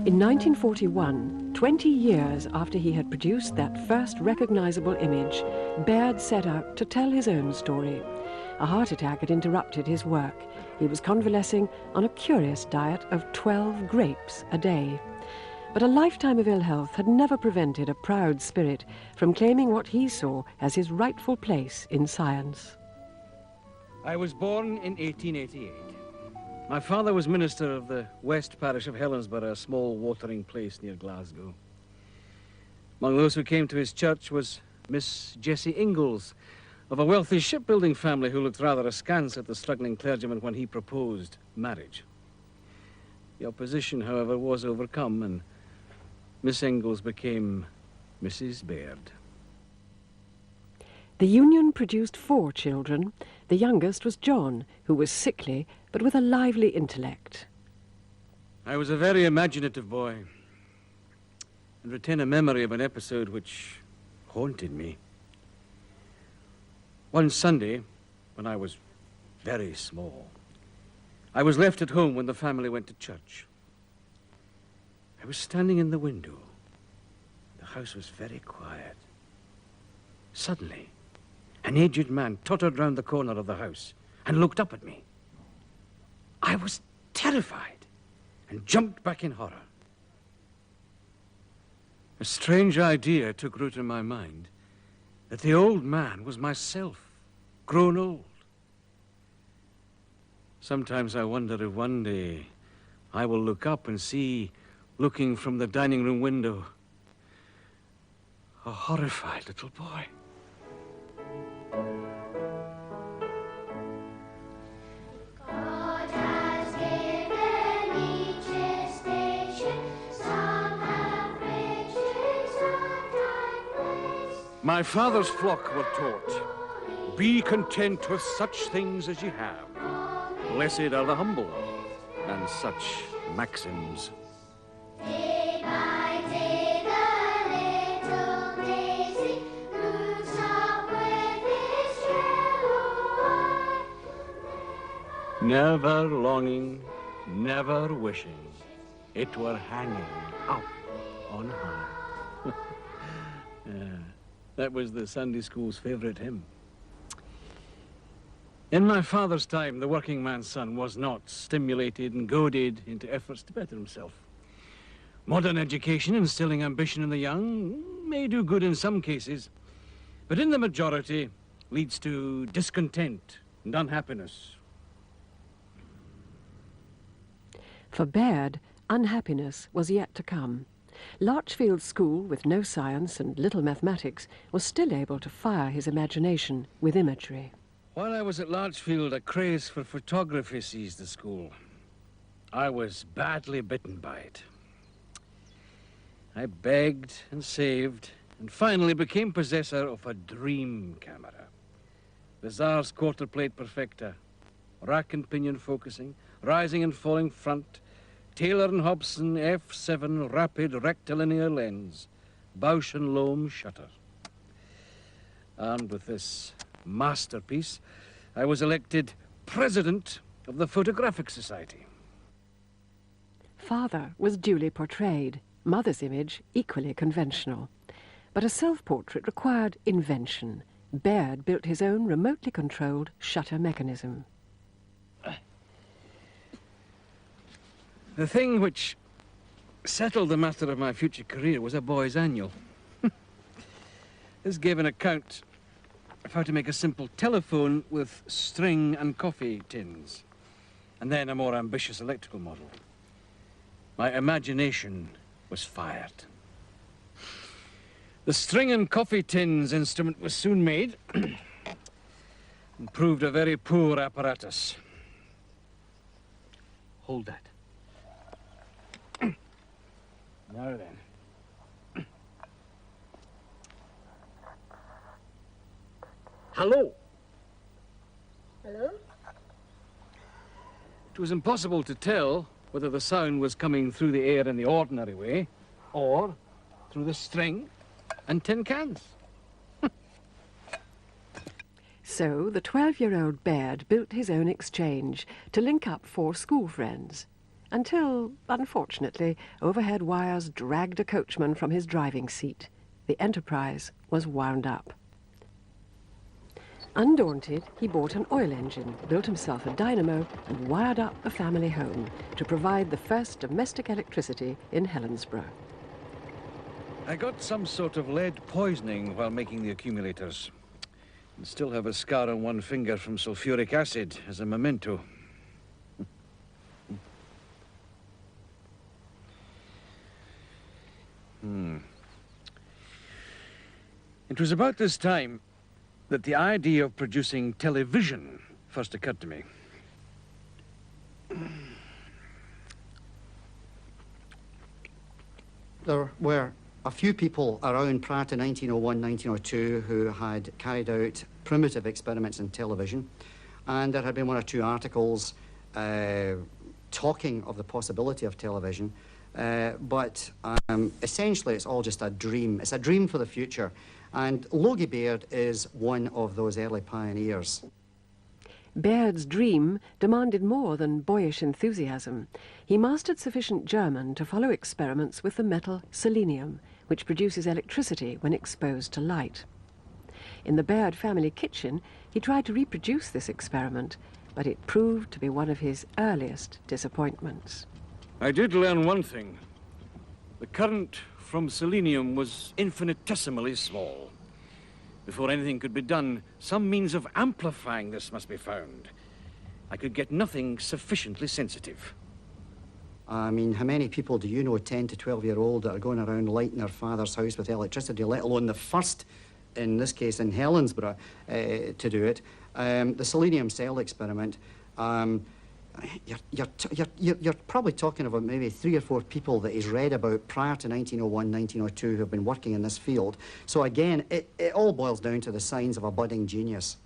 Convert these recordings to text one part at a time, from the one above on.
In 1941, 20 years after he had produced that first recognizable image, Baird set out to tell his own story. A heart attack had interrupted his work. He was convalescing on a curious diet of 12 grapes a day. But a lifetime of ill health had never prevented a proud spirit from claiming what he saw as his rightful place in science. I was born in 1888. My father was minister of the West Parish of Helensburgh, a small watering place near Glasgow. Among those who came to his church was Miss Jessie Ingalls, of a wealthy shipbuilding family who looked rather askance at the struggling clergyman when he proposed marriage. The opposition, however, was overcome, and Miss Ingalls became Mrs. Baird. The union produced 4 children. The youngest was John, who was sickly, but with a lively intellect. I was a very imaginative boy, and retain a memory of an episode which haunted me. One Sunday, when I was very small, I was left at home when the family went to church. I was standing in the window. The house was very quiet. Suddenly, an aged man tottered round the corner of the house and looked up at me. I was terrified and jumped back in horror. A strange idea took root in my mind, that the old man was myself, grown old. Sometimes I wonder if one day I will look up and see, looking from the dining room window, a horrified little boy. My father's flock were taught, be content with such things as ye have. Blessed are the humble, and such maxims. Day by day the little daisy moves up with his yellow eye. Never longing, never wishing, it were hanging up on high. That was the Sunday school's favorite hymn. In my father's time, the working man's son was not stimulated and goaded into efforts to better himself. Modern education instilling ambition in the young may do good in some cases, but in the majority leads to discontent and unhappiness. For Baird, unhappiness was yet to come. Larchfield School, with no science and little mathematics, was still able to fire his imagination with imagery. While I was at Larchfield, a craze for photography seized the school. I was badly bitten by it. I begged and saved, and finally became possessor of a dream camera. The Tsar's quarter plate perfecta, rack and pinion focusing, rising and falling front, Taylor and Hobson F7 rapid rectilinear lens, Bausch and Lomb shutter. Armed with this masterpiece, I was elected president of the Photographic Society. Father was duly portrayed, mother's image equally conventional. But a self-portrait required invention. Baird built his own remotely controlled shutter mechanism. The thing which settled the matter of my future career was a boy's annual. This gave an account of how to make a simple telephone with string and coffee tins, and then a more ambitious electrical model. My imagination was fired. The string and coffee tins instrument was soon made and proved a very poor apparatus. Hold that. Now then. Hello. Hello? It was impossible to tell whether the sound was coming through the air in the ordinary way or through the string and tin cans. So the 12-year-old Baird built his own exchange to link up 4 school friends. until, unfortunately, overhead wires dragged a coachman from his driving seat. The enterprise was wound up. Undaunted, he bought an oil engine, built himself a dynamo, and wired up a family home to provide the first domestic electricity in Helensburgh. I got some sort of lead poisoning while making the accumulators. And still have a scar on one finger from sulfuric acid as a memento. It was about this time that the idea of producing television first occurred to me. There were a few people around prior to 1901, 1902 who had carried out primitive experiments in television, and there had been one or two articles talking of the possibility of television, but essentially it's all just a dream. It's a dream for the future, and Logie Baird is one of those early pioneers. Baird's dream demanded more than boyish enthusiasm. He mastered sufficient German to follow experiments with the metal selenium, which produces electricity when exposed to light. In the Baird family kitchen, he tried to reproduce this experiment, but it proved to be one of his earliest disappointments. I did learn one thing. The current from selenium was infinitesimally small. Before anything could be done, some means of amplifying this must be found. I could get nothing sufficiently sensitive. I mean, how many people do you know, 10 to 12-year-old, that are going around lighting their father's house with electricity, let alone the first, in this case in Helensburgh, to do it? The selenium cell experiment, you're probably talking about maybe 3 or 4 people that he's read about prior to 1901, 1902 who have been working in this field. So again, it all boils down to the signs of a budding genius.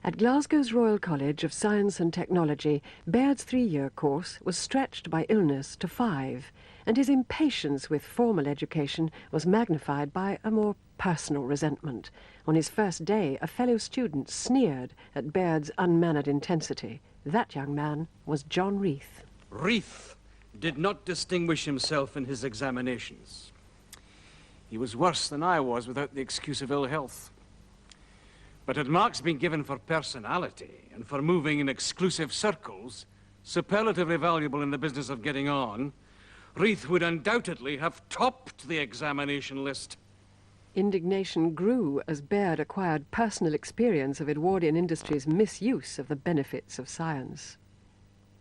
At Glasgow's Royal College of Science and Technology, Baird's 3-year course was stretched by illness to 5, and his impatience with formal education was magnified by a more personal resentment. On his first day, a fellow student sneered at Baird's unmannered intensity. That young man was John Reith. Reith did not distinguish himself in his examinations. He was worse than I was without the excuse of ill health. But had marks been given for personality and for moving in exclusive circles, superlatively valuable in the business of getting on, Reith would undoubtedly have topped the examination list. Indignation grew as Baird acquired personal experience of Edwardian industry's misuse of the benefits of science.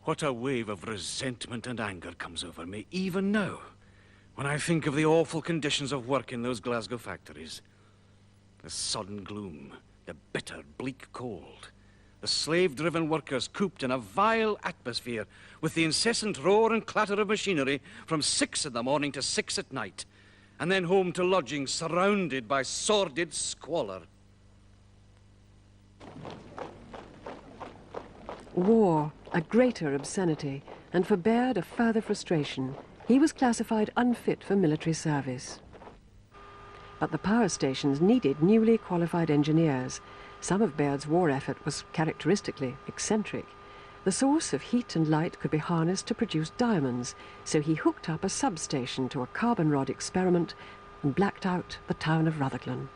What a wave of resentment and anger comes over me, even now, when I think of the awful conditions of work in those Glasgow factories. The sodden gloom, the bitter, bleak cold, the slave-driven workers cooped in a vile atmosphere with the incessant roar and clatter of machinery from 6 in the morning to 6 at night, and then home to lodgings surrounded by sordid squalor. War, a greater obscenity, and for Baird a further frustration. He was classified unfit for military service. But the power stations needed newly qualified engineers. Some of Baird's war effort was characteristically eccentric. The source of heat and light could be harnessed to produce diamonds, so he hooked up a substation to a carbon rod experiment and blacked out the town of Rutherglen.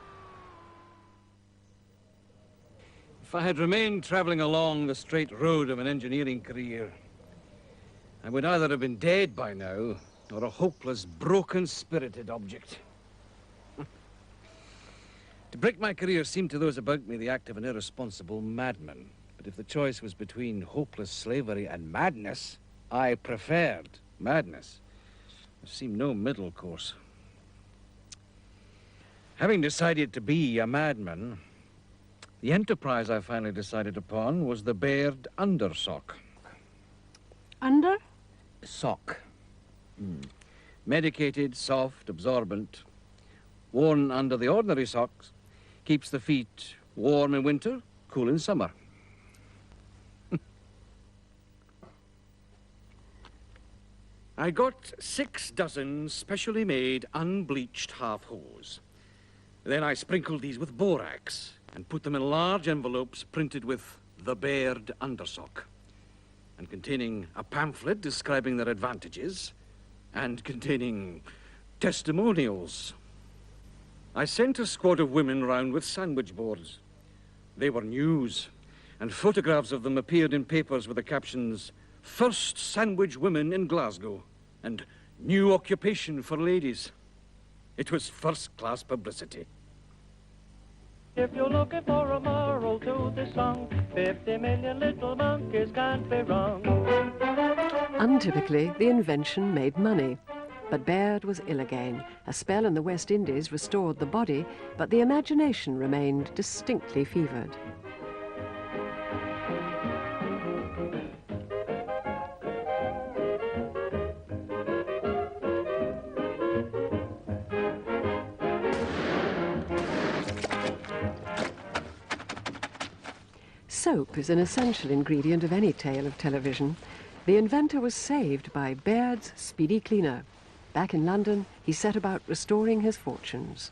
If I had remained traveling along the straight road of an engineering career, I would either have been dead by now, or a hopeless, broken-spirited object. To break my career seemed to those about me the act of an irresponsible madman. But if the choice was between hopeless slavery and madness, I preferred madness. There seemed no middle course. Having decided to be a madman, the enterprise I finally decided upon was the Baird undersock. Under? Sock. Medicated, soft, absorbent, worn under the ordinary socks, keeps the feet warm in winter, cool in summer. I got 6 dozen specially made unbleached half-hose. Then I sprinkled these with borax and put them in large envelopes printed with the Baird undersock. and containing a pamphlet describing their advantages, and containing testimonials. I sent a squad of women round with sandwich boards. They were news, and photographs of them appeared in papers with the captions, "First Sandwich Women in Glasgow," and "New Occupation for Ladies." It was first-class publicity. If you're looking for a moral to this song, 50 million little monkeys can't be wrong. Untypically, the invention made money. But Baird was ill again. A spell in the West Indies restored the body, but the imagination remained distinctly fevered. Soap is an essential ingredient of any tale of television. The inventor was saved by Baird's speedy cleaner. Back in London, he set about restoring his fortunes.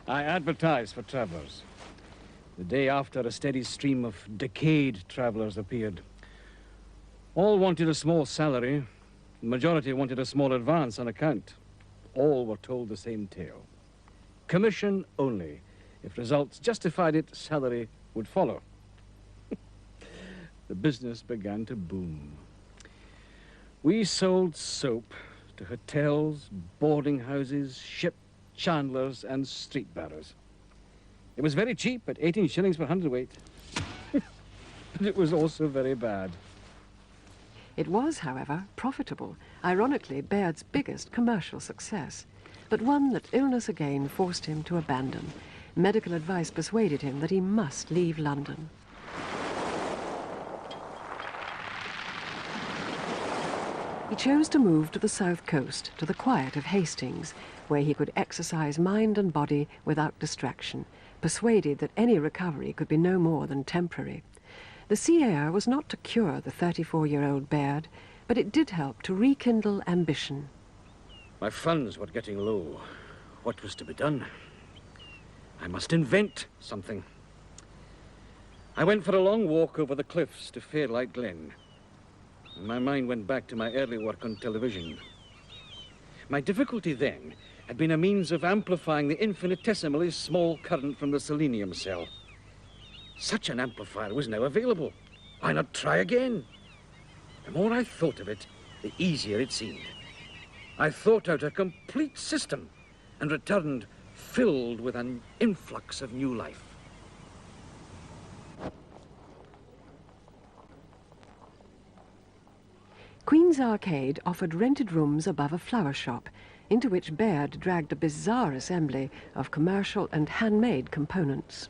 I advertised for travellers. The day after, a steady stream of decayed travellers appeared. All wanted a small salary. The majority wanted a small advance on account. All were told the same tale. Commission only. If results justified it, salary would follow. The business began to boom. We sold soap to hotels, boarding houses, ship chandlers, and street barrows. It was very cheap at 18 shillings per hundredweight. But it was also very bad. It was, however, profitable, ironically Baird's biggest commercial success, but one that illness again forced him to abandon. Medical advice persuaded him that he must leave London. He chose to move to the south coast, to the quiet of Hastings, where he could exercise mind and body without distraction, persuaded that any recovery could be no more than temporary. The sea air was not to cure the 34-year-old Baird, but it did help to rekindle ambition. My funds were getting low. What was to be done? I must invent something. I went for a long walk over the cliffs to Fairlight Glen. And my mind went back to my early work on television. My difficulty then had been a means of amplifying the infinitesimally small current from the selenium cell. Such an amplifier was now available. Why not try again? The more I thought of it, the easier it seemed. I thought out a complete system and returned filled with an influx of new life. Queen's Arcade offered rented rooms above a flower shop, into which Baird dragged a bizarre assembly of commercial and handmade components.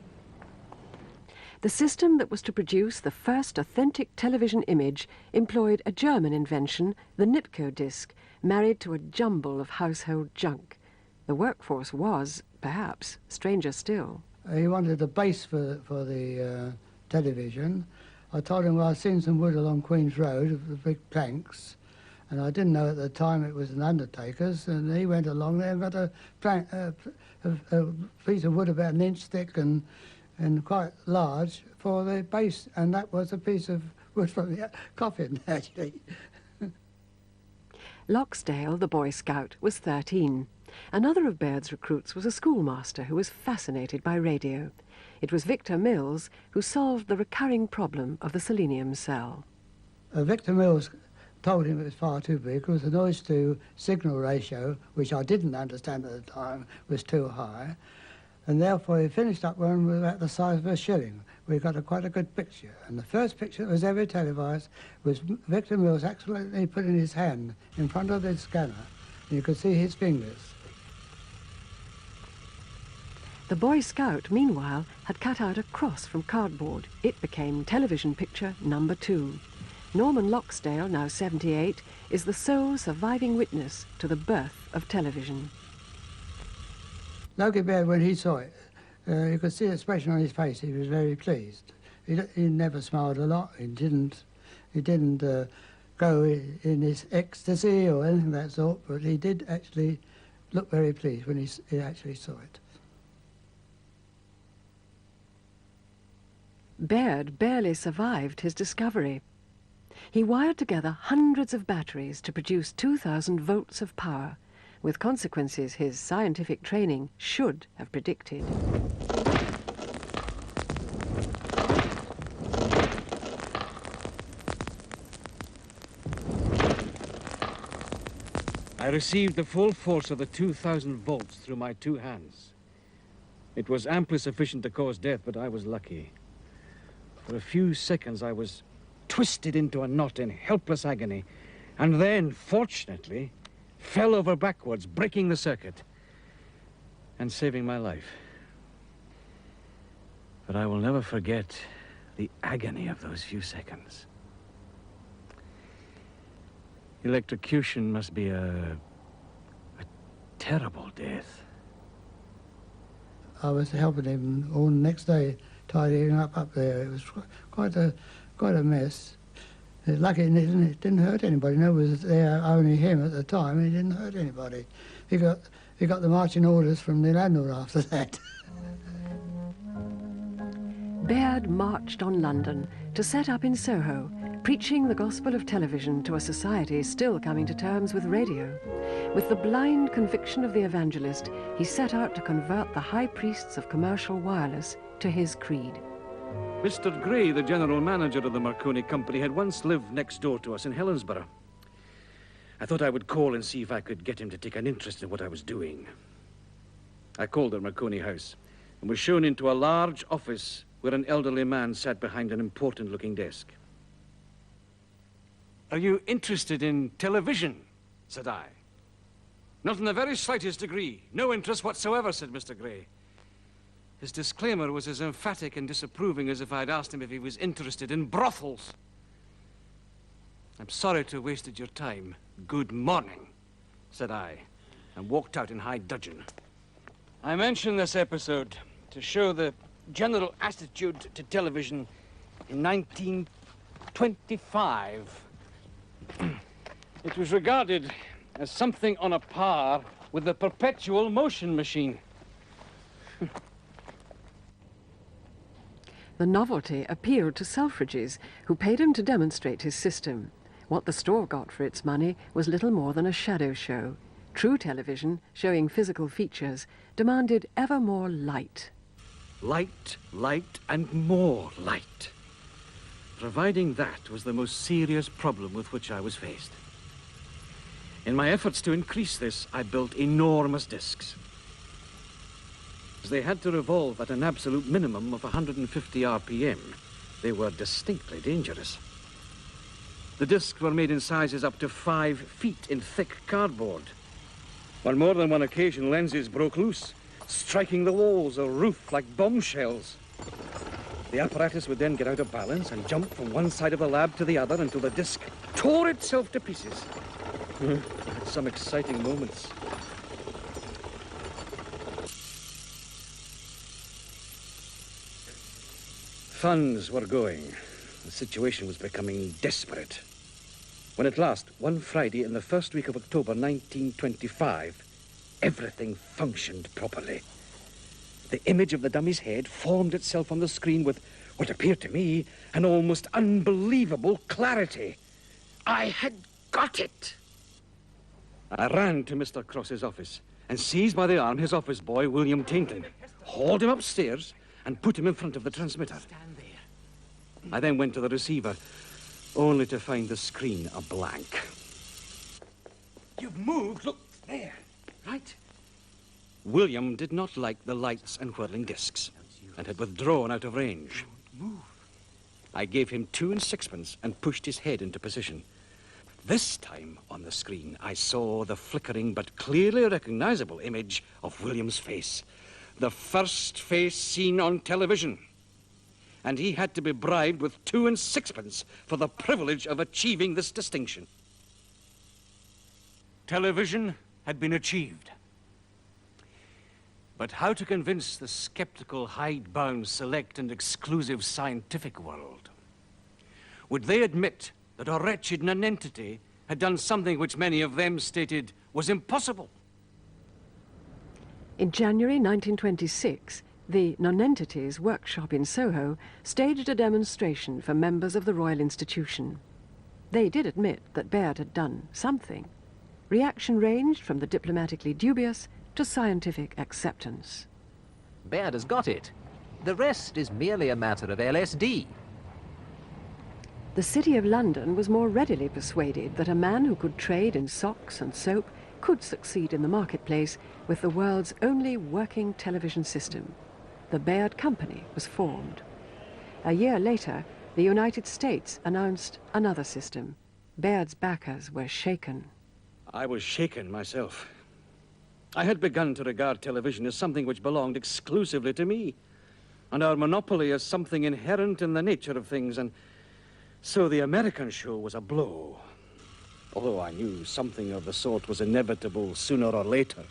The system that was to produce the first authentic television image employed a German invention, the Nipkow disc, married to a jumble of household junk. The workforce was, perhaps, stranger still. He wanted a base for the television. I told him, well, I'd seen some wood along Queen's Road, of the big planks, and I didn't know at the time it was an undertaker's, and he went along there and got a piece of wood about an inch thick and quite large for the base, and that was a piece of wood from the coffin, actually. Loxdale, the Boy Scout, was 13. Another of Baird's recruits was a schoolmaster who was fascinated by radio. It was Victor Mills who solved the recurring problem of the selenium cell. Victor Mills told him it was far too big because the noise-to-signal ratio, which I didn't understand at the time, was too high, and therefore he finished up one with about the size of a shilling. We got quite a good picture, and the first picture that was ever televised was Victor Mills accidentally putting his hand in front of the scanner, and you could see his fingers. The Boy Scout, meanwhile, had cut out a cross from cardboard. It became television picture number 2. Norman Loxdale, now 78, is the sole surviving witness to the birth of television. Logie Baird, when he saw it, you could see the expression on his face. He was very pleased. He never smiled a lot. He didn't go in his ecstasy or anything of that sort, but he did actually look very pleased when he actually saw it. Baird barely survived his discovery. He wired together hundreds of batteries to produce 2,000 volts of power, with consequences his scientific training should have predicted. I received the full force of the 2,000 volts through my two hands. It was amply sufficient to cause death, but I was lucky. For a few seconds, I was twisted into a knot in helpless agony, and then, fortunately, fell over backwards, breaking the circuit and saving my life. But I will never forget the agony of those few seconds. Electrocution must be a terrible death. I was helping him all the next day, tidying up there. It was quite a mess. Lucky it didn't hurt anybody. No one was there, only him at the time. He didn't hurt anybody. He got the marching orders from the landlord after that. Baird marched on London to set up in Soho, preaching the gospel of television to a society still coming to terms with radio. With the blind conviction of the evangelist, he set out to convert the high priests of commercial wireless to his creed. Mr. Gray, the general manager of the Marconi Company, had once lived next door to us in Helensburgh. I thought I would call and see if I could get him to take an interest in what I was doing. I called at Marconi House and was shown into a large office where an elderly man sat behind an important-looking desk. "Are you interested in television?" said I. "Not in the very slightest degree. No interest whatsoever," said Mr. Gray. His disclaimer was as emphatic and disapproving as if I'd asked him if he was interested in brothels. "I'm sorry to have wasted your time. Good morning," said I, and walked out in high dudgeon. I mention this episode to show the general attitude to television in 1925. It was regarded as something on a par with the perpetual motion machine. The novelty appealed to Selfridges, who paid him to demonstrate his system. What the store got for its money was little more than a shadow show. True television, showing physical features, demanded ever more light. Light, light, and more light. Providing that was the most serious problem with which I was faced. In my efforts to increase this, I built enormous discs. As they had to revolve at an absolute minimum of 150 RPM, they were distinctly dangerous. The discs were made in sizes up to 5 feet in thick cardboard. On more than one occasion, lenses broke loose, striking the walls or roof like bombshells. The apparatus would then get out of balance and jump from one side of the lab to the other until the disc tore itself to pieces. I had some exciting moments. Funds were going. The situation was becoming desperate. When at last, one Friday in the first week of October 1925, everything functioned properly. The image of the dummy's head formed itself on the screen with what appeared to me an almost unbelievable clarity. I had got it! I ran to Mr. Cross's office and seized by the arm his office boy, William Tainton, hauled him upstairs and put him in front of the transmitter. I then went to the receiver, only to find the screen a blank. "You've moved, look, there, right?" William did not like the lights and whirling discs and had withdrawn out of range. I gave him 2 and 6pence and pushed his head into position. This time on the screen, I saw the flickering but clearly recognizable image of William's face. The first face seen on television. And he had to be bribed with 2 and 6pence for the privilege of achieving this distinction. Television had been achieved. But how to convince the skeptical, hidebound, select and exclusive scientific world? Would they admit that a wretched nonentity had done something which many of them stated was impossible? In January 1926, the Nonentities workshop in Soho staged a demonstration for members of the Royal Institution. They did admit that Baird had done something. Reaction ranged from the diplomatically dubious to scientific acceptance. Baird has got it. The rest is merely a matter of LSD. The City of London was more readily persuaded that a man who could trade in socks and soap could succeed in the marketplace with the world's only working television system. The Baird Company was formed. A year later, the United States announced another system. Baird's backers were shaken. I was shaken myself. I had begun to regard television as something which belonged exclusively to me, and our monopoly as something inherent in the nature of things, and so the American show was a blow, although I knew something of the sort was inevitable sooner or later.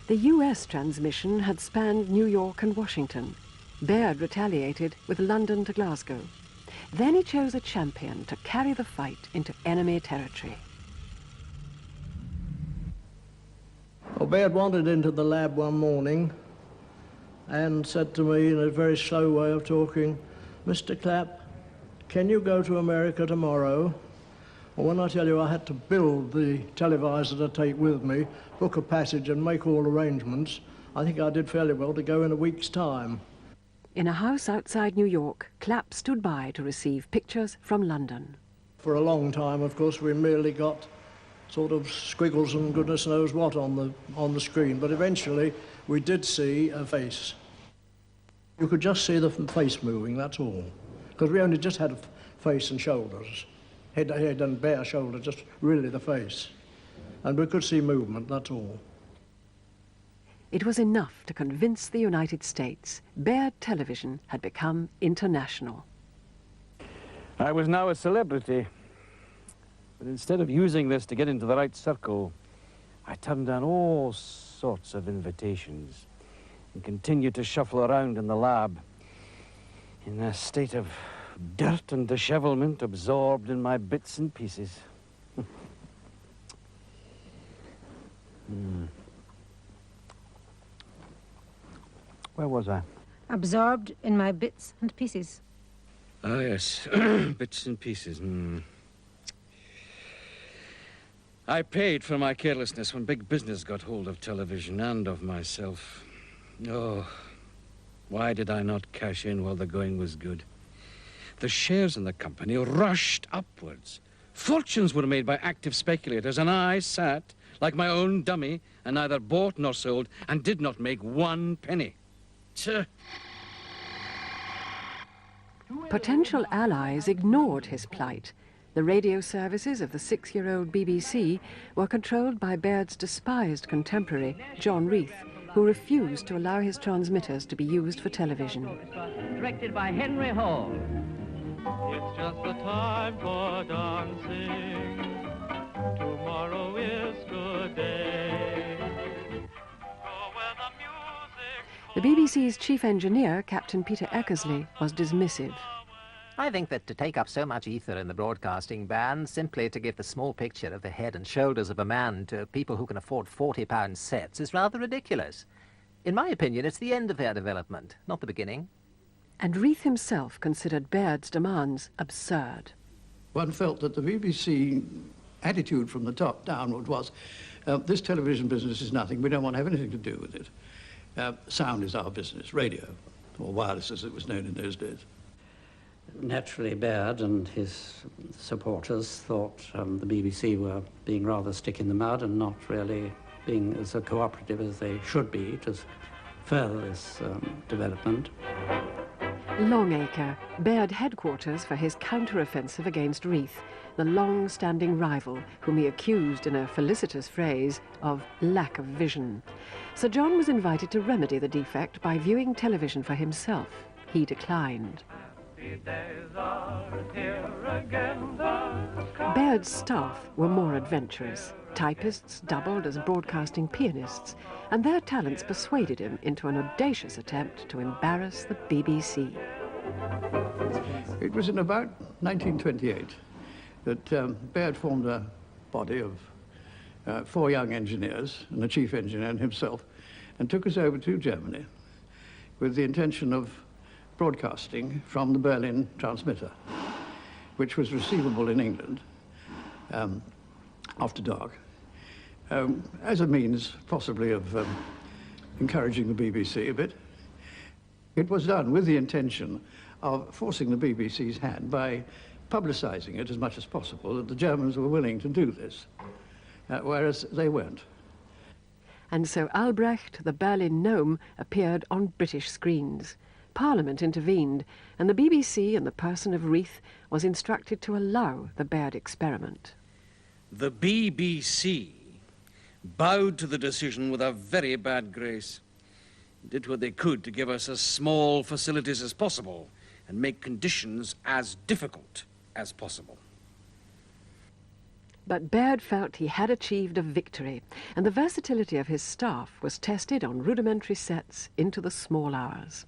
The US transmission had spanned New York and Washington. Baird retaliated with London to Glasgow. Then he chose a champion to carry the fight into enemy territory. Well, Baird wandered into the lab one morning and said to me in a very slow way of talking, "Mr. Clapp, can you go to America tomorrow?" Well, when I tell you I had to build the televisor to take with me, book a passage and make all arrangements, I think I did fairly well to go in a week's time. In a house outside New York, Clapp stood by to receive pictures from London. For a long time, of course, we merely got sort of squiggles and goodness knows what on the screen, but eventually we did see a face. You could just see the face moving, that's all, because we only just had a face and shoulders. Head and bare shoulder, just really the face. And we could see movement, that's all. It was enough to convince the United States Baird television had become international. I was now a celebrity, but instead of using this to get into the right circle, I turned down all sorts of invitations and continued to shuffle around in the lab in a state of dirt and dishevelment, absorbed in my bits and pieces. Where was I? Absorbed in my bits and pieces. Ah, yes. Bits and pieces. I paid for my carelessness when big business got hold of television and of myself. Oh, why did I not cash in while the going was good? The shares in the company rushed upwards. Fortunes were made by active speculators, and I sat like my own dummy and neither bought nor sold and did not make 1 penny. Potential allies ignored his plight. The radio services of the 6-year-old BBC were controlled by Baird's despised contemporary, John Reith, who refused to allow his transmitters to be used for television. Directed by Henry Hall. It's just the time for dancing. Tomorrow is good day. Go where the music. The BBC's chief engineer, Captain Peter Eckersley, was dismissive. I think that to take up so much ether in the broadcasting band simply to give the small picture of the head and shoulders of a man to people who can afford £40 sets is rather ridiculous. In my opinion, it's the end of their development, not the beginning. And Reith himself considered Baird's demands absurd. One felt that the BBC attitude from the top downward was, this television business is nothing, we don't want to have anything to do with it. Sound is our business, radio, or wireless as it was known in those days. Naturally, Baird and his supporters thought the BBC were being rather stick in the mud and not really being as cooperative as they should be to further this development. Longacre, Baird headquarters for his counter-offensive against Reith, the long-standing rival whom he accused in a felicitous phrase of lack of vision. Sir John was invited to remedy the defect by viewing television for himself. He declined. Baird's staff were more adventurous. Typists doubled as broadcasting pianists, and their talents persuaded him into an audacious attempt to embarrass the BBC. It was in about 1928 that Baird formed a body of 4 young engineers, and the chief engineer and himself, and took us over to Germany with the intention of broadcasting from the Berlin transmitter, which was receivable in England after dark, as a means possibly of encouraging the BBC a bit. It was done with the intention of forcing the BBC's hand by publicising it as much as possible, that the Germans were willing to do this, whereas they weren't. And so Albrecht, the Berlin gnome, appeared on British screens. Parliament intervened, and the BBC, in the person of Reith, was instructed to allow the Baird experiment. The BBC bowed to the decision with a very bad grace, did what they could to give us as small facilities as possible and make conditions as difficult as possible. But Baird felt he had achieved a victory, and the versatility of his staff was tested on rudimentary sets into the small hours.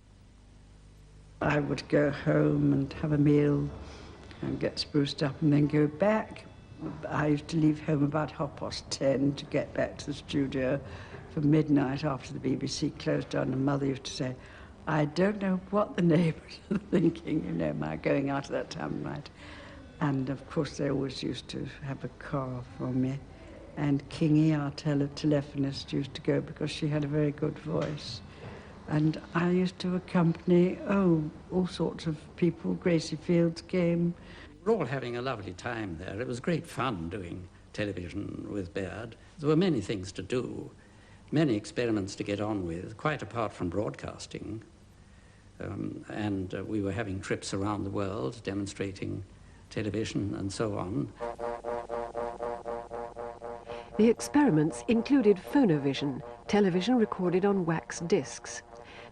I would go home and have a meal and get spruced up and then go back. I used to leave home about 10:30 to get back to the studio for midnight after the BBC closed down, and Mother used to say, I don't know what the neighbours are thinking, you know, my going out at that time of night. And of course they always used to have a car for me. And Kingy, our telephonist, used to go because she had a very good voice. And I used to accompany, all sorts of people. Gracie Fields came. We were all having a lovely time there. It was great fun doing television with Baird. There were many things to do, many experiments to get on with, quite apart from broadcasting. And we were having trips around the world, demonstrating television and so on. The experiments included Phonovision, television recorded on wax discs.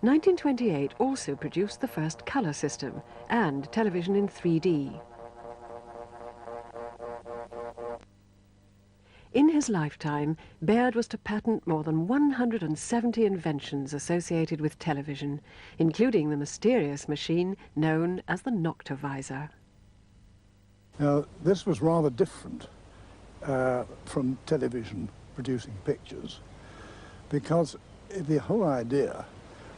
1928 also produced the first colour system and television in 3D. In his lifetime, Baird was to patent more than 170 inventions associated with television, including the mysterious machine known as the noctovisor. Now, this was rather different from television producing pictures, because the whole idea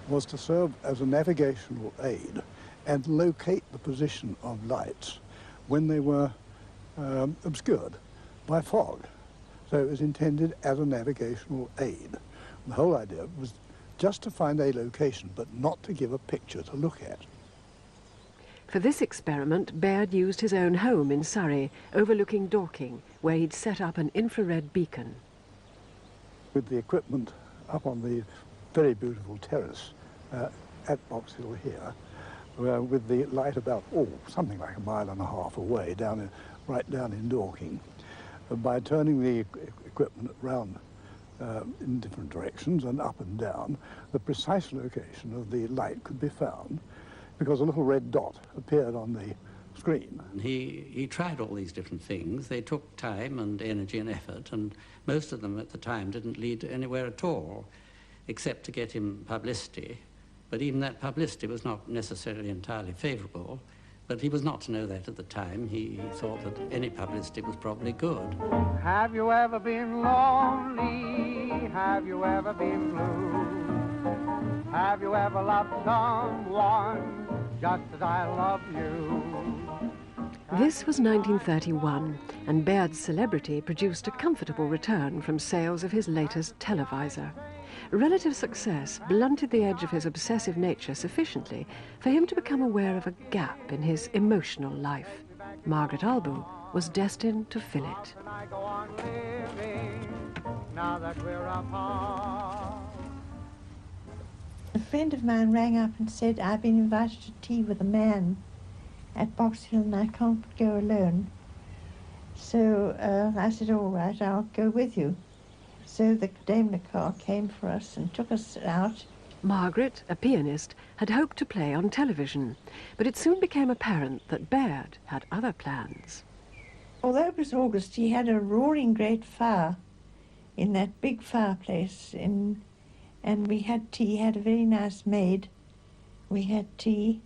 was to serve as a navigational aid and locate the position of lights when they were obscured by fog. So it was intended as a navigational aid. The whole idea was just to find a location, but not to give a picture to look at. For this experiment, Baird used his own home in Surrey, overlooking Dorking, where he'd set up an infrared beacon. With the equipment up on the very beautiful terrace at Box Hill here, with the light about, something like 1.5 miles away, right down in Dorking. By turning the equipment round in different directions and up and down, the precise location of the light could be found, because a little red dot appeared on the screen. He tried all these different things. They took time and energy and effort, and most of them at the time didn't lead anywhere at all, except to get him publicity. But even that publicity was not necessarily entirely favourable. But he was not to know that at the time. He thought that any publicity was probably good. Have you ever been lonely? Have you ever been blue? Have you ever loved someone just as I love you? This was 1931, and Baird's celebrity produced a comfortable return from sales of his latest televisor. Relative success blunted the edge of his obsessive nature sufficiently for him to become aware of a gap in his emotional life. Margaret Albu was destined to fill it. A friend of mine rang up and said, I've been invited to tea with a man at Box Hill and I can't go alone. So I said, all right, I'll go with you. So the Daimler car came for us and took us out. Margaret, a pianist, had hoped to play on television, but it soon became apparent that Baird had other plans. Although it was August, he had a roaring great fire in that big fireplace, and we had tea. He had a very nice maid. We had tea,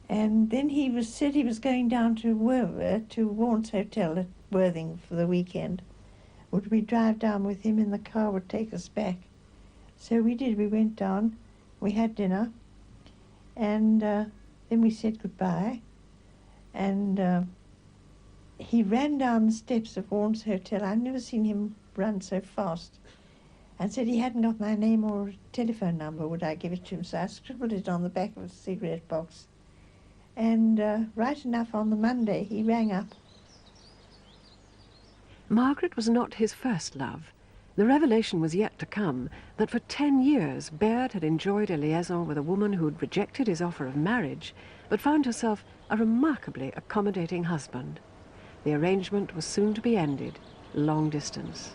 and then he said he was going down to Warren's Hotel at Worthing for the weekend. Would we drive down with him, and the car would take us back? So we did. We went down, we had dinner, And then we said goodbye, and he ran down the steps of Vaughan's Hotel. I've never seen him run so fast, and said he hadn't got my name or telephone number. Would I give it to him? So I scribbled it on the back of a cigarette box. And right enough, on the Monday, he rang up. Margaret was not his first love. The revelation was yet to come that for 10 years Baird had enjoyed a liaison with a woman who'd rejected his offer of marriage, but found herself a remarkably accommodating husband. The arrangement was soon to be ended, long distance.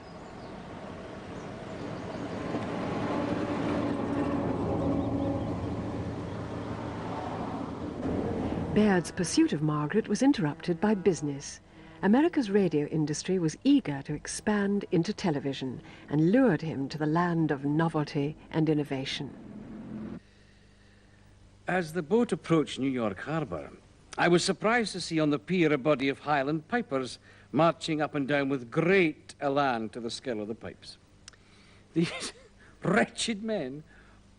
Baird's pursuit of Margaret was interrupted by business. America's radio industry was eager to expand into television and lured him to the land of novelty and innovation. As the boat approached New York Harbor, I was surprised to see on the pier a body of Highland pipers marching up and down with great elan to the scale of the pipes. These wretched men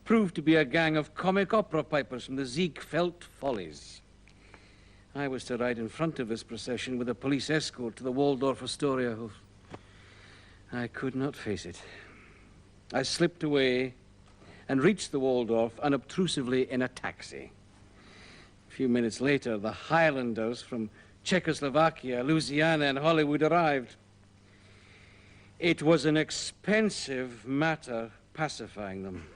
proved to be a gang of comic opera pipers from the Ziegfeld Follies. I was to ride in front of this procession with a police escort to the Waldorf Astoria. I could not face it. I slipped away and reached the Waldorf unobtrusively in a taxi. A few minutes later, the Highlanders from Czechoslovakia, Louisiana, and Hollywood arrived. It was an expensive matter pacifying them.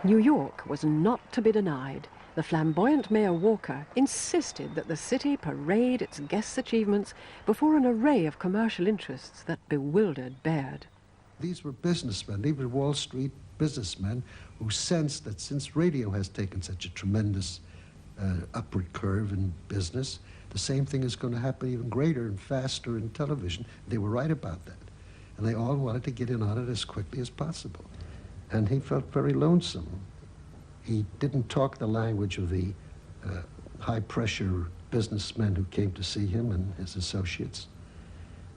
New York was not to be denied. The flamboyant Mayor Walker insisted that the city parade its guests' achievements before an array of commercial interests that bewildered Baird. These were businessmen, these were Wall Street businessmen who sensed that since radio has taken such a tremendous upward curve in business, the same thing is going to happen even greater and faster in television. They were right about that. And they all wanted to get in on it as quickly as possible. And he felt very lonesome. He didn't talk the language of the high-pressure businessmen who came to see him and his associates.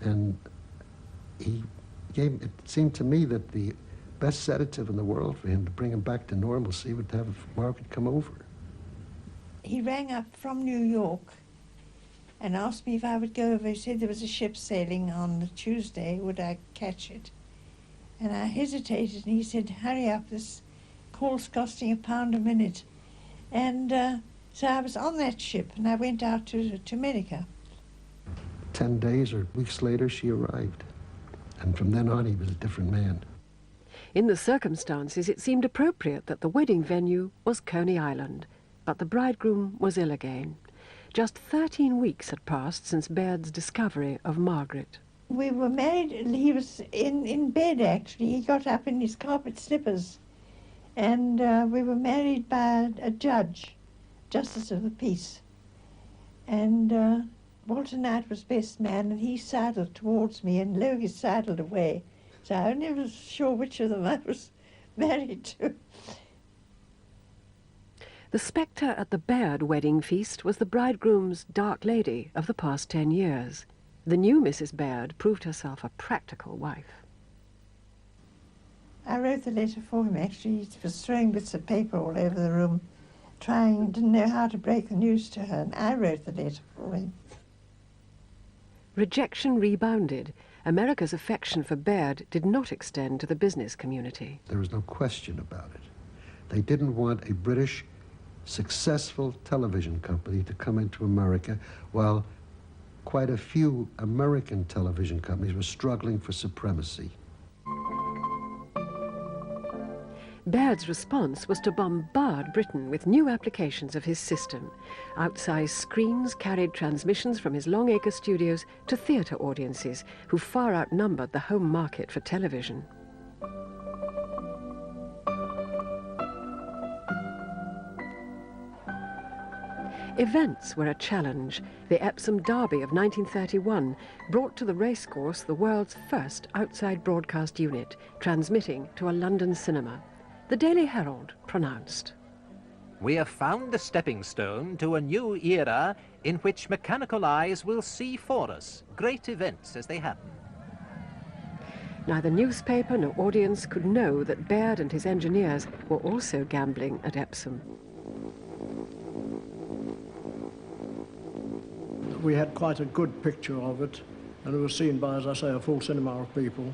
And it seemed to me that the best sedative in the world for him to bring him back to normalcy would have Margaret come over. He rang up from New York and asked me if I would go over. He said there was a ship sailing on the Tuesday. Would I catch it? And I hesitated, and he said, hurry up, this call's costing £1 a minute. And so I was on that ship, and I went out to America. 10 days or weeks later, she arrived. And from then on, he was a different man. In the circumstances, it seemed appropriate that the wedding venue was Coney Island, but the bridegroom was ill again. Just 13 weeks had passed since Baird's discovery of Margaret. We were married. He was in bed, actually. He got up in his carpet slippers. And we were married by a judge, Justice of the Peace. And Walter Knight was best man, and he sidled towards me, and Logie sidled away. So I was never sure which of them I was married to. The spectre at the Baird wedding feast was the bridegroom's dark lady of the past 10 years. The new Mrs. Baird proved herself a practical wife. I wrote the letter for him, actually. He was throwing bits of paper all over the room, didn't know how to break the news to her, and I wrote the letter for him. Rejection rebounded. America's affection for Baird did not extend to the business community. There was no question about it. They didn't want a British successful television company to come into America while quite a few American television companies were struggling for supremacy. Baird's response was to bombard Britain with new applications of his system. Outsized screens carried transmissions from his Longacre studios to theatre audiences, who far outnumbered the home market for television. Events were a challenge. The Epsom Derby of 1931 brought to the racecourse the world's first outside broadcast unit, transmitting to a London cinema. The Daily Herald pronounced, "We have found the stepping stone to a new era in which mechanical eyes will see for us great events as they happen." Neither newspaper nor audience could know that Baird and his engineers were also gambling at Epsom. We had quite a good picture of it, and it was seen by, as I say, a full cinema of people.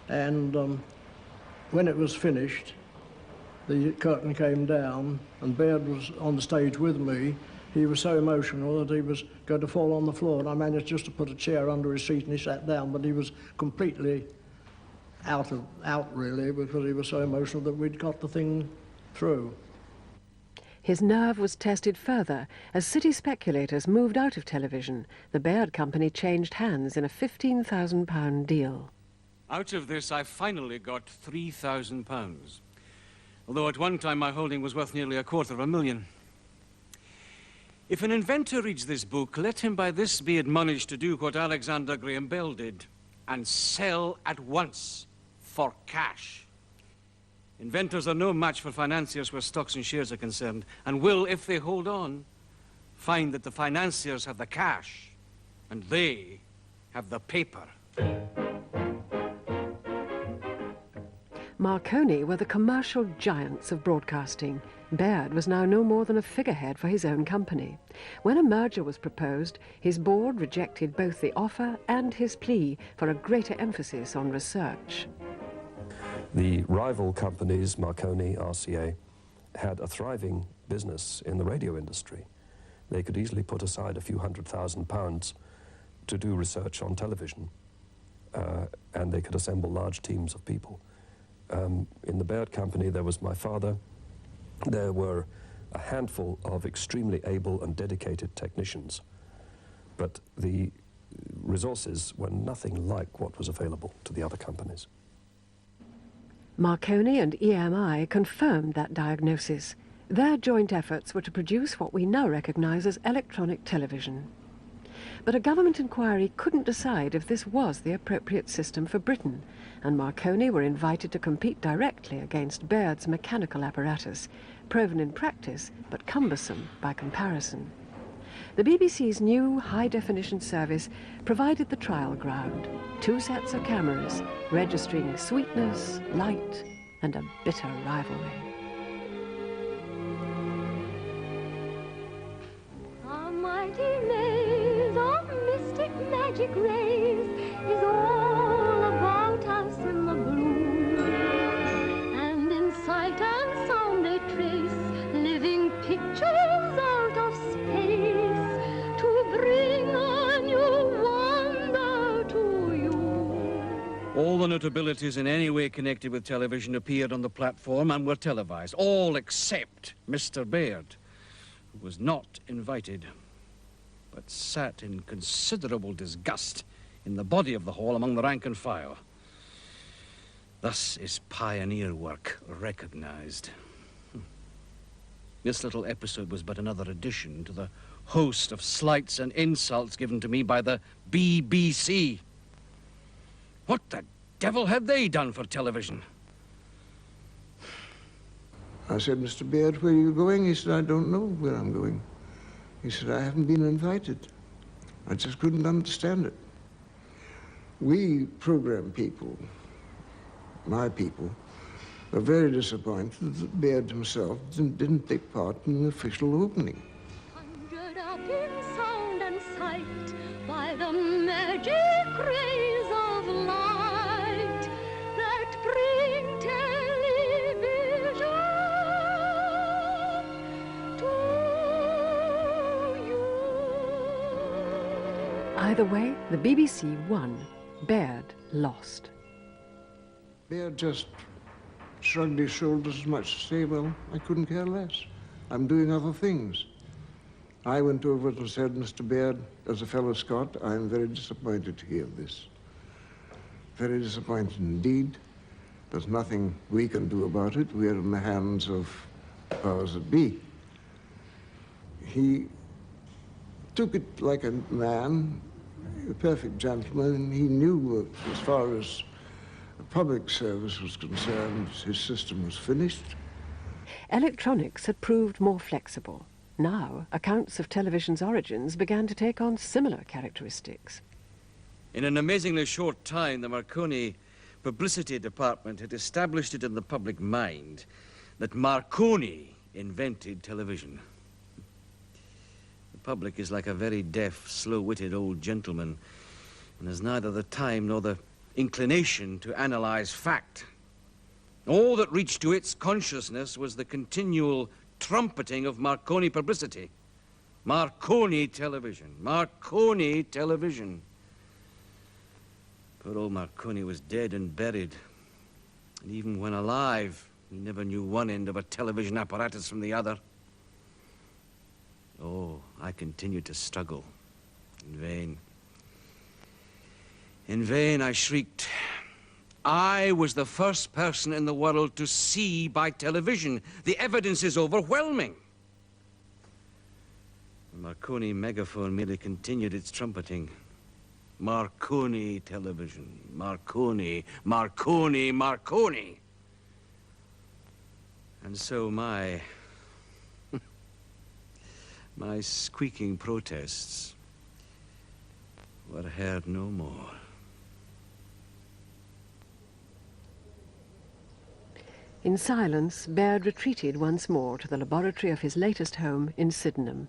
And when it was finished, the curtain came down, and Baird was on the stage with me. He was so emotional that he was going to fall on the floor, and I managed just to put a chair under his seat, and he sat down, but he was completely out really, because he was so emotional that we'd got the thing through. His nerve was tested further as city speculators moved out of television. The Baird company changed hands in a £15,000 deal. Out of this, I finally got £3,000. Although at one time my holding was worth nearly £250,000. If an inventor reads this book, let him by this be admonished to do what Alexander Graham Bell did and sell at once for cash. Inventors are no match for financiers where stocks and shares are concerned, and will, if they hold on, find that the financiers have the cash and they have the paper. Marconi were the commercial giants of broadcasting. Baird was now no more than a figurehead for his own company. When a merger was proposed, his board rejected both the offer and his plea for a greater emphasis on research. The rival companies, Marconi, RCA, had a thriving business in the radio industry. They could easily put aside a few £100,000 to do research on television, and they could assemble large teams of people. In the Baird company, there was my father. There were a handful of extremely able and dedicated technicians, but the resources were nothing like what was available to the other companies. Marconi and EMI confirmed that diagnosis. Their joint efforts were to produce what we now recognise as electronic television. But a government inquiry couldn't decide if this was the appropriate system for Britain, and Marconi were invited to compete directly against Baird's mechanical apparatus, proven in practice but cumbersome by comparison. The BBC's new high-definition service provided the trial ground, 2 sets of cameras registering sweetness, light, and a bitter rivalry. A mighty maze of mystic magic rays is all about us in the blue, and in sight and sound they trace living pictures out of space to bring a new wonder to you. All the notabilities in any way connected with television appeared on the platform and were televised, all except Mr. Baird, who was not invited, but sat in considerable disgust in the body of the hall among the rank and file. Thus is pioneer work recognized. This little episode was but another addition to the host of slights and insults given to me by the BBC. What the devil had they done for television? I said, Mr. Baird, where are you going? He said, I don't know where I'm going. He said, I haven't been invited. I just couldn't understand it. We program people, my people, are very disappointed that Baird himself didn't take part in the official opening. Conjured up in sound and sight by the magic rays of light that bring television to you. Either way, the BBC won. Baird lost. Baird just shrugged his shoulders as much to say, well, I couldn't care less. I'm doing other things. I went over and said, Mr. Baird, as a fellow Scot, I'm very disappointed to hear this. Very disappointed indeed. There's nothing we can do about it. We're in the hands of powers that be. He took it like a man, a perfect gentleman, and he knew that as far as public service was concerned, his system was finished. Electronics had proved more flexible. Now, accounts of television's origins began to take on similar characteristics. In an amazingly short time, the Marconi publicity department had established it in the public mind that Marconi invented television. The public is like a very deaf, slow-witted old gentleman and has neither the time nor the inclination to analyze fact. All that reached to its consciousness was the continual trumpeting of Marconi publicity. Marconi television, Marconi television. Poor old Marconi was dead and buried. And even when alive, he never knew one end of a television apparatus from the other. Oh, I continued to struggle. In vain. In vain, I shrieked. I was the first person in the world to see by television. The evidence is overwhelming. The Marconi megaphone merely continued its trumpeting. Marconi television, Marconi, Marconi, Marconi. And so my squeaking protests were heard no more. In silence, Baird retreated once more to the laboratory of his latest home in Sydenham.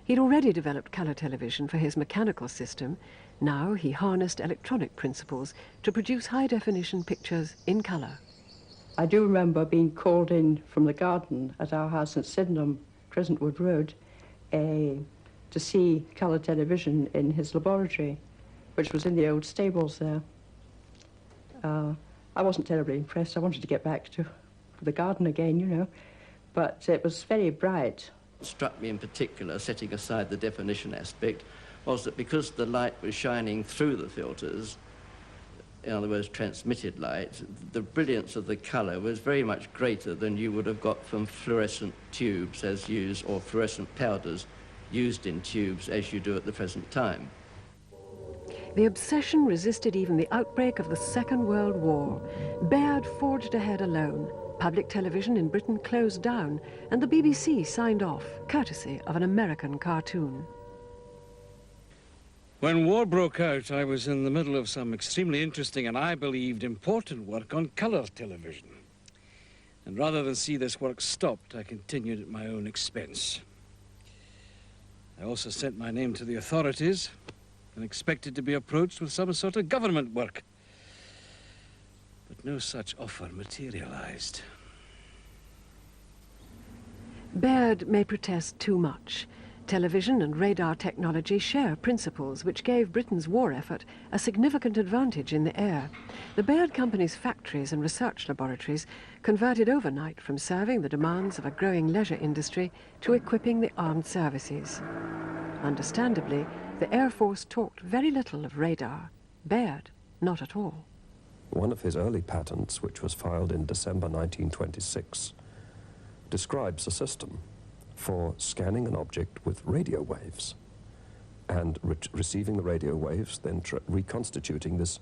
He'd already developed colour television for his mechanical system. Now he harnessed electronic principles to produce high-definition pictures in colour. I do remember being called in from the garden at our house in Sydenham, Crescentwood Road, to see colour television in his laboratory, which was in the old stables there. I wasn't terribly impressed. I wanted to get back to the garden again, you know, but it was very bright. What struck me in particular, setting aside the definition aspect, was that because the light was shining through the filters, in other words, transmitted light, the brilliance of the colour was very much greater than you would have got from fluorescent tubes as used, or fluorescent powders used in tubes as you do at the present time. The obsession resisted even the outbreak of the Second World War. Baird forged ahead alone. Public television in Britain closed down, and the BBC signed off, courtesy of an American cartoon. When war broke out, I was in the middle of some extremely interesting and, I believed, important work on colour television. And rather than see this work stopped, I continued at my own expense. I also sent my name to the authorities and expected to be approached with some sort of government work. But no such offer materialized. Baird may protest too much. Television and radar technology share principles which gave Britain's war effort a significant advantage in the air. The Baird Company's factories and research laboratories converted overnight from serving the demands of a growing leisure industry to equipping the armed services. Understandably, the Air Force talked very little of radar. Baird, not at all. One of his early patents, which was filed in December 1926, describes a system for scanning an object with radio waves and receiving the radio waves, then reconstituting this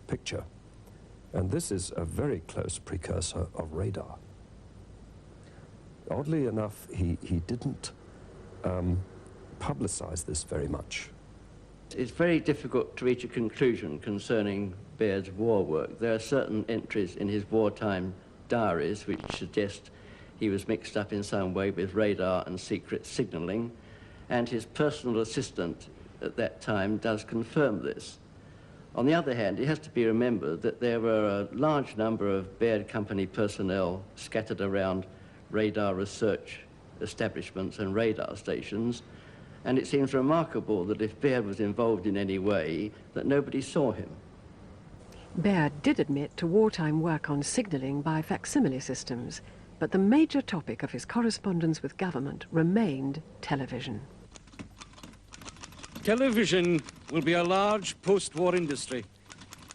picture. And this is a very close precursor of radar. Oddly enough, he didn't publicize this very much. It's very difficult to reach a conclusion concerning Baird's war work. There are certain entries in his wartime diaries which suggest he was mixed up in some way with radar and secret signalling, and his personal assistant at that time does confirm this. On the other hand, it has to be remembered that there were a large number of Baird Company personnel scattered around radar research establishments and radar stations, and it seems remarkable that if Baird was involved in any way, that nobody saw him. Baird did admit to wartime work on signalling by facsimile systems, but the major topic of his correspondence with government remained television. Television will be a large post-war industry,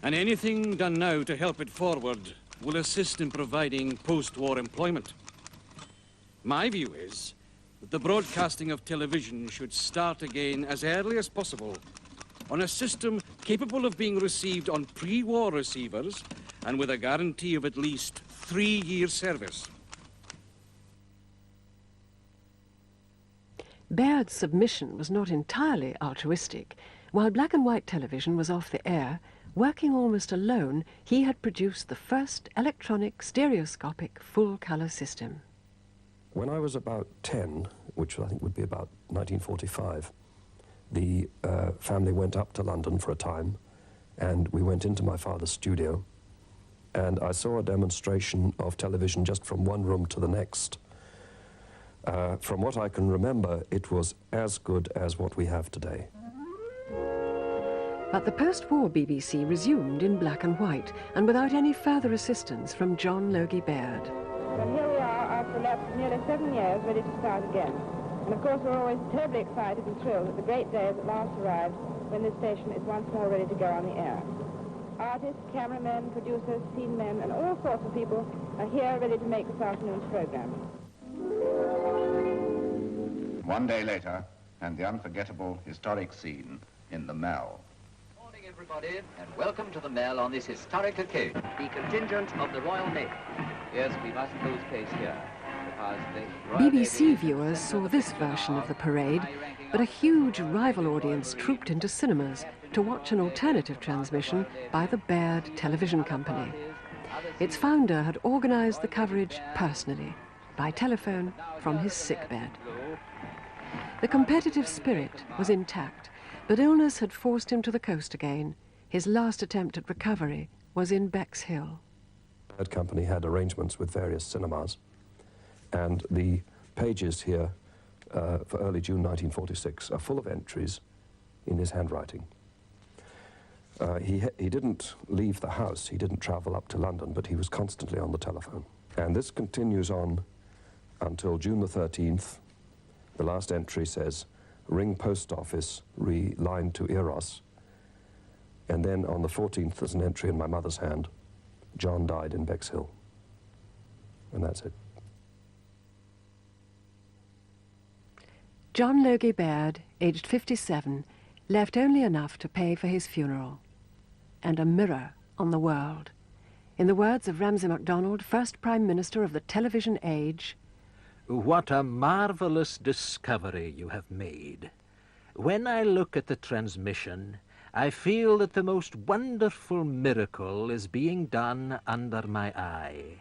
and anything done now to help it forward will assist in providing post-war employment. My view is that the broadcasting of television should start again as early as possible on a system capable of being received on pre-war receivers and with a guarantee of at least 3 years' service. Baird's submission was not entirely altruistic. While black and white television was off the air, Working almost alone, he had produced the first electronic stereoscopic full-colour system. When I was about 10, which I think would be about 1945, the family went up to London for a time, and we went into my father's studio, and I saw a demonstration of television just from one room to the next. From what I can remember, it was as good as what we have today. But the post-war BBC resumed in black and white, and without any further assistance from John Logie Baird. And here we are, after a lapse of nearly 7 years, ready to start again. And of course we're always terribly excited and thrilled that the great day has at last arrived when this station is once more ready to go on the air. Artists, cameramen, producers, scene men, and all sorts of people are here ready to make this afternoon's program. One day later, and the unforgettable historic scene in the Mall. Morning, everybody, and welcome to the Mall on this historic occasion. The contingent of the Royal Navy. Yes, we must lose pace here, because the Royal BBC Navy viewers saw this version of the parade, but a huge rival audience trooped into cinemas to watch an alternative transmission by the Baird Television Company. Its founder had organised the coverage personally, by telephone from his sickbed. The competitive spirit was intact, but illness had forced him to the coast again. His last attempt at recovery was in Bexhill. The Baird Company had arrangements with various cinemas, and the pages here for early June 1946 are full of entries in his handwriting. He didn't leave the house, he didn't travel up to London, but he was constantly on the telephone. And this continues on until June the 13th. The last entry says, "Ring post office, line to Eros." And then on the 14th, there's an entry in my mother's hand, "John died in Bexhill." And that's it. John Logie Baird, aged 57, left only enough to pay for his funeral. And a mirror on the world. In the words of Ramsay MacDonald, first Prime Minister of the television age, "What a marvellous discovery you have made. When I look at the transmission, I feel that the most wonderful miracle is being done under my eye.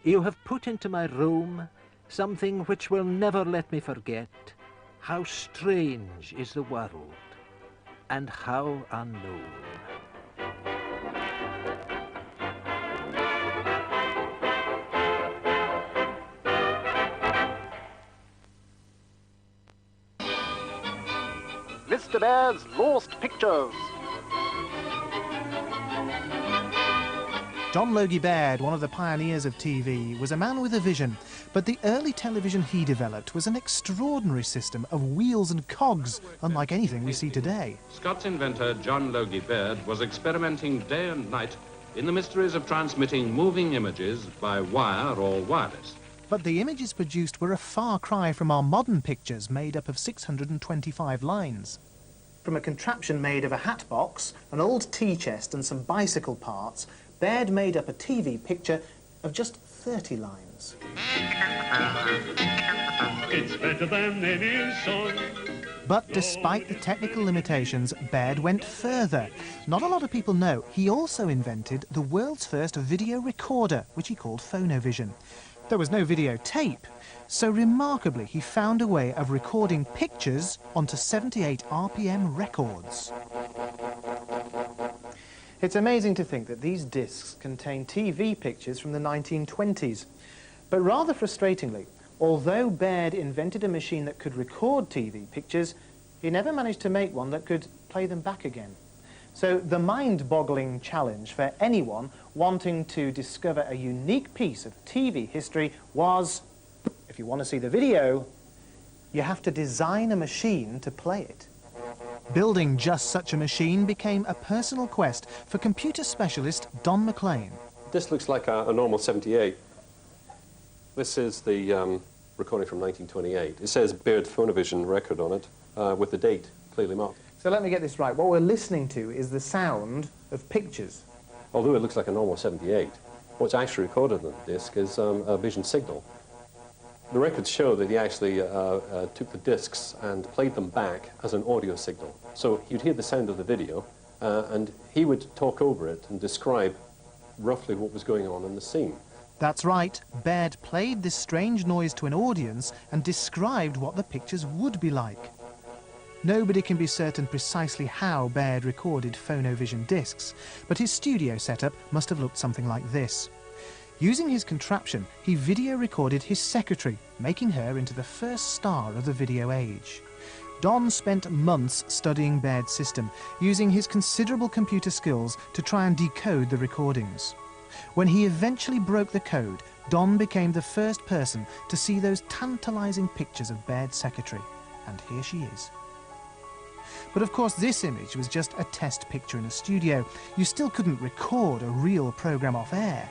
You have put into my room something which will never let me forget. How strange is the world, and how unknown." Mr. Baird's Lost Pictures. John Logie Baird, one of the pioneers of TV, was a man with a vision, but the early television he developed was an extraordinary system of wheels and cogs, unlike anything we see today. Scots inventor John Logie Baird was experimenting day and night in the mysteries of transmitting moving images by wire or wireless. But the images produced were a far cry from our modern pictures made up of 625 lines. From a contraption made of a hat box, an old tea chest and some bicycle parts, Baird made up a TV picture of just 30 lines. It's better than any song. But despite the technical limitations, Baird went further. Not a lot of people know he also invented the world's first video recorder, which he called Phonovision. There was no videotape, so remarkably he found a way of recording pictures onto 78 RPM records. It's amazing to think that these discs contain TV pictures from the 1920s. But rather frustratingly, although Baird invented a machine that could record TV pictures, he never managed to make one that could play them back again. So the mind-boggling challenge for anyone wanting to discover a unique piece of TV history was, if you want to see the video, you have to design a machine to play it. Building just such a machine became a personal quest for computer specialist Don McLean. This looks like a normal 78. This is the recording from 1928. It says Baird Phonovision record on it with the date clearly marked. So let me get this right. What we're listening to is the sound of pictures. Although it looks like a normal 78, what's actually recorded on the disc is a vision signal. The records show that he actually took the discs and played them back as an audio signal. So you'd hear the sound of the video, and he would talk over it and describe roughly what was going on in the scene. That's right, Baird played this strange noise to an audience and described what the pictures would be like. Nobody can be certain precisely how Baird recorded Phonovision discs, but his studio setup must have looked something like this. Using his contraption, he video recorded his secretary, making her into the first star of the video age. Don spent months studying Baird's system, using his considerable computer skills to try and decode the recordings. When he eventually broke the code, Don became the first person to see those tantalizing pictures of Baird's secretary. And here she is. But of course this image was just a test picture in a studio. You still couldn't record a real program off air.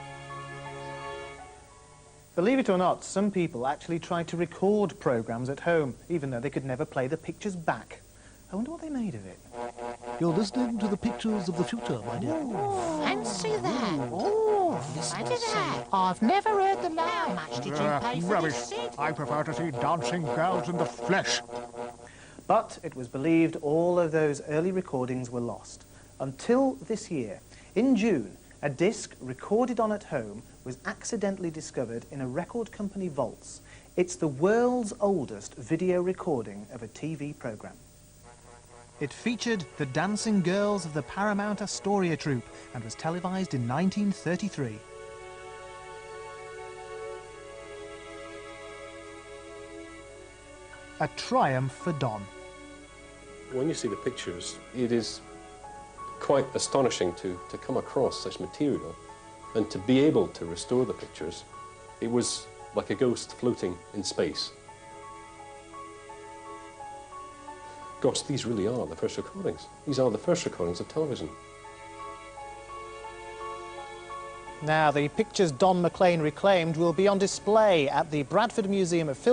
Believe it or not, some people actually tried to record programs at home, even though they could never play the pictures back. I wonder what they made of it. You're listening to the pictures of the future, my dear. Fancy that. Oh, fancy that. I've never heard them now. How much did you pay for Rubbish. this set? I prefer to see dancing girls in the flesh. But it was believed all of those early recordings were lost. Until this year. In June, a disc recorded on at home was accidentally discovered in a record company vaults. It's the world's oldest video recording of a TV programme. It featured the dancing girls of the Paramount Astoria troupe and was televised in 1933. A triumph for Don. When you see the pictures, it is quite astonishing to come across such material and to be able to restore the pictures. It was like a ghost floating in space. Gosh, these really are the first recordings. These are the first recordings of television. Now, the pictures Don McLean reclaimed will be on display at the Bradford Museum of Film